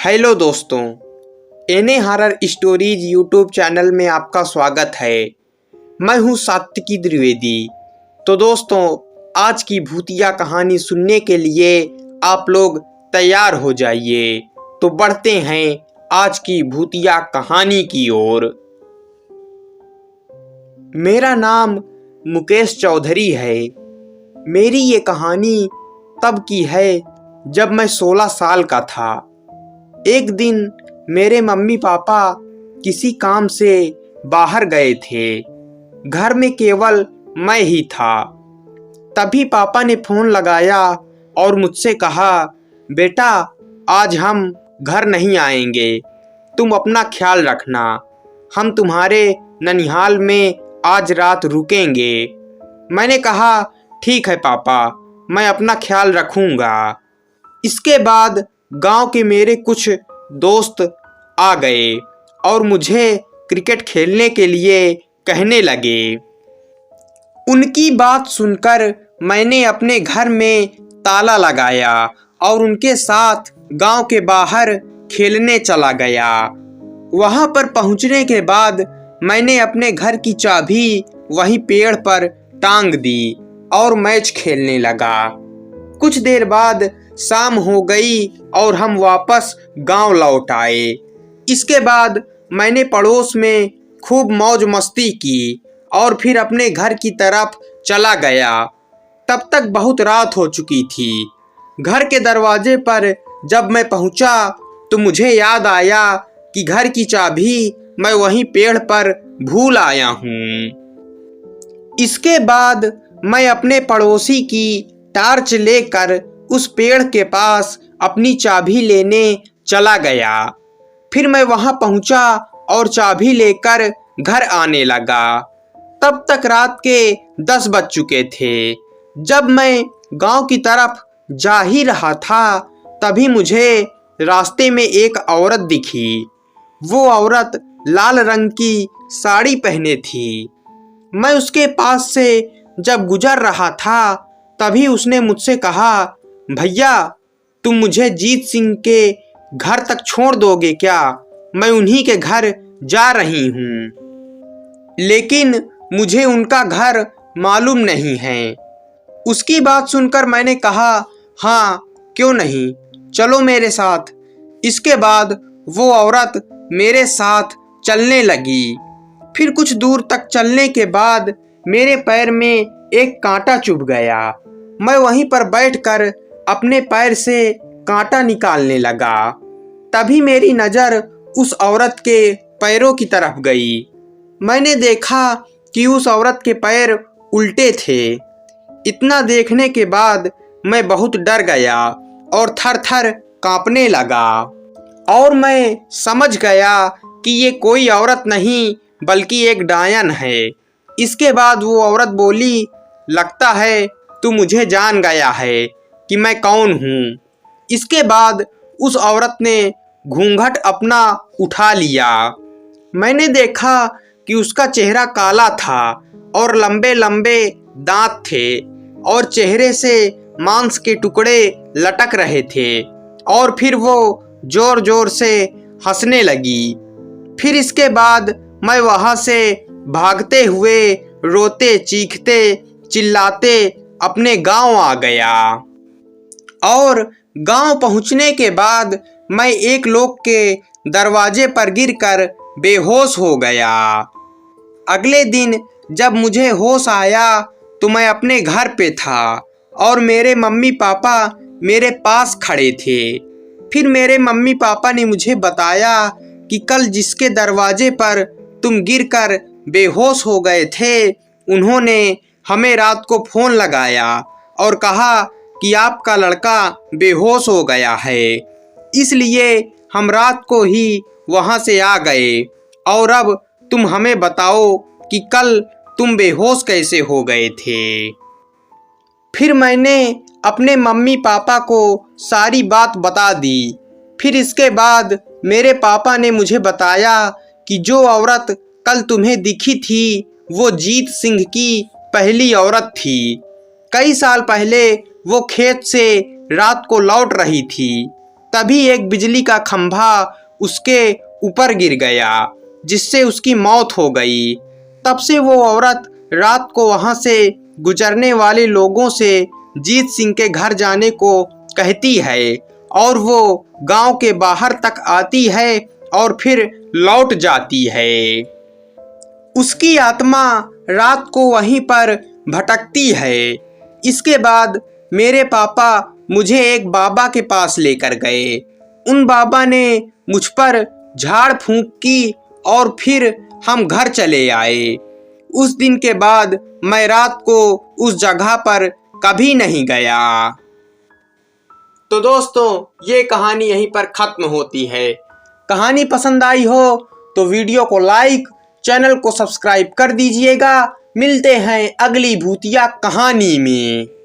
Hello दोस्तों, एने horror stories YouTube channel में आपका स्वागत है। मैं हूं सात्विकी द्विवेदी। तो दोस्तों, आज की भूतिया कहानी सुनने के लिए आप लोग तैयार हो जाइए। तो बढ़ते हैं आज की भूतिया कहानी की ओर। मेरा नाम मुकेश चौधरी है। मेरी ये कहानी तब की है जब मैं 16 साल का था। एक दिन मेरे मम्मी पापा किसी काम से बाहर गए थे। घर में केवल मैं ही था। तभी पापा ने फ़ोन लगाया और मुझसे कहा, बेटा आज हम घर नहीं आएंगे, तुम अपना ख्याल रखना। हम तुम्हारे ननिहाल में आज रात रुकेंगे। मैंने कहा, ठीक है पापा, मैं अपना ख्याल रखूँगा। इसके बाद गांव के मेरे कुछ दोस्त आ गए और मुझे क्रिकेट खेलने के लिए कहने लगे। उनकी बात सुनकर मैंने अपने घर में ताला लगाया और उनके साथ गांव के बाहर खेलने चला गया। वहां पर पहुंचने के बाद मैंने अपने घर की चाबी वहीं पेड़ पर टांग दी और मैच खेलने लगा। कुछ देर बाद शाम हो गई और हम वापस गांव लौट आए। इसके बाद मैंने पड़ोस में खूब मौज मस्ती की और फिर अपने घर की तरफ चला गया। तब तक बहुत रात हो चुकी थी। घर के दरवाजे पर जब मैं पहुंचा तो मुझे याद आया कि घर की चाबी मैं वहीं पेड़ पर भूल आया हूँ। इसके बाद मैं अपने पड़ोसी की टार्च लेकर उस पेड़ के पास अपनी चाबी लेने चला गया। फिर मैं वहां पहुंचा और चाबी लेकर घर आने लगा। तब तक रात के 10 बज चुके थे। जब मैं गांव की तरफ जा ही रहा था तभी मुझे रास्ते में एक औरत दिखी। वो औरत लाल रंग की साड़ी पहने थी। मैं उसके पास से जब गुजर रहा था तभी उसने मुझसे कहा, भैया तुम मुझे जीत सिंह के घर तक छोड़ दोगे क्या? मैं उन्हीं के घर जा रही हूँ, लेकिन मुझे उनका घर मालूम नहीं है। उसकी बात सुनकर मैंने कहा, हाँ क्यों नहीं, चलो मेरे साथ। इसके बाद वो औरत मेरे साथ चलने लगी। फिर कुछ दूर तक चलने के बाद मेरे पैर में एक कांटा चुभ गया। मैं वहीं पर बैठकर अपने पैर से कांटा निकालने लगा। तभी मेरी नज़र उस औरत के पैरों की तरफ गई। मैंने देखा कि उस औरत के पैर उल्टे थे। इतना देखने के बाद मैं बहुत डर गया और थर थर कांपने लगा और मैं समझ गया कि ये कोई औरत नहीं बल्कि एक डायन है। इसके बाद वो औरत बोली, लगता है तू मुझे जान गया है कि मैं कौन हूँ। इसके बाद उस औरत ने घूंघट अपना उठा लिया। मैंने देखा कि उसका चेहरा काला था और लंबे लंबे दांत थे और चेहरे से मांस के टुकड़े लटक रहे थे। और फिर वो जोर जोर से हंसने लगी। फिर इसके बाद मैं वहाँ से भागते हुए, रोते चीखते चिल्लाते अपने गांव आ गया। और गांव पहुंचने के बाद मैं एक लोग के दरवाजे पर गिरकर बेहोश हो गया। अगले दिन जब मुझे होश आया तो मैं अपने घर पे था और मेरे मम्मी पापा मेरे पास खड़े थे। फिर मेरे मम्मी पापा ने मुझे बताया कि कल जिसके दरवाजे पर तुम गिरकर बेहोश हो गए थे, उन्होंने हमें रात को फ़ोन लगाया और कहा कि आपका लड़का बेहोश हो गया है। इसलिए हम रात को ही वहाँ से आ गए और अब तुम हमें बताओ कि कल तुम बेहोश कैसे हो गए थे। फिर मैंने अपने मम्मी पापा को सारी बात बता दी। फिर इसके बाद मेरे पापा ने मुझे बताया कि जो औरत कल तुम्हें दिखी थी वो जीत सिंह की पहली औरत थी। कई साल पहले वो खेत से रात को लौट रही थी। तभी एक बिजली का खंभा उसके ऊपर गिर गया, जिससे उसकी मौत हो गई। तब से वो औरत रात को वहां से गुजरने वाले लोगों से जीत सिंह के घर जाने को कहती है और वो गांव के बाहर तक आती है और फिर लौट जाती है। उसकी आत्मा रात को वहीं पर भटकती है। इसके बाद मेरे पापा मुझे एक बाबा के पास लेकर गए। उन बाबा ने मुझ पर झाड़ फूंक की और फिर हम घर चले आए। उस दिन के बाद मैं रात को उस जगह पर कभी नहीं गया। तो दोस्तों, ये कहानी यहीं पर खत्म होती है। कहानी पसंद आई हो तो वीडियो को लाइक, चैनल को सब्सक्राइब कर दीजिएगा। मिलते हैं अगली भूतिया कहानी में।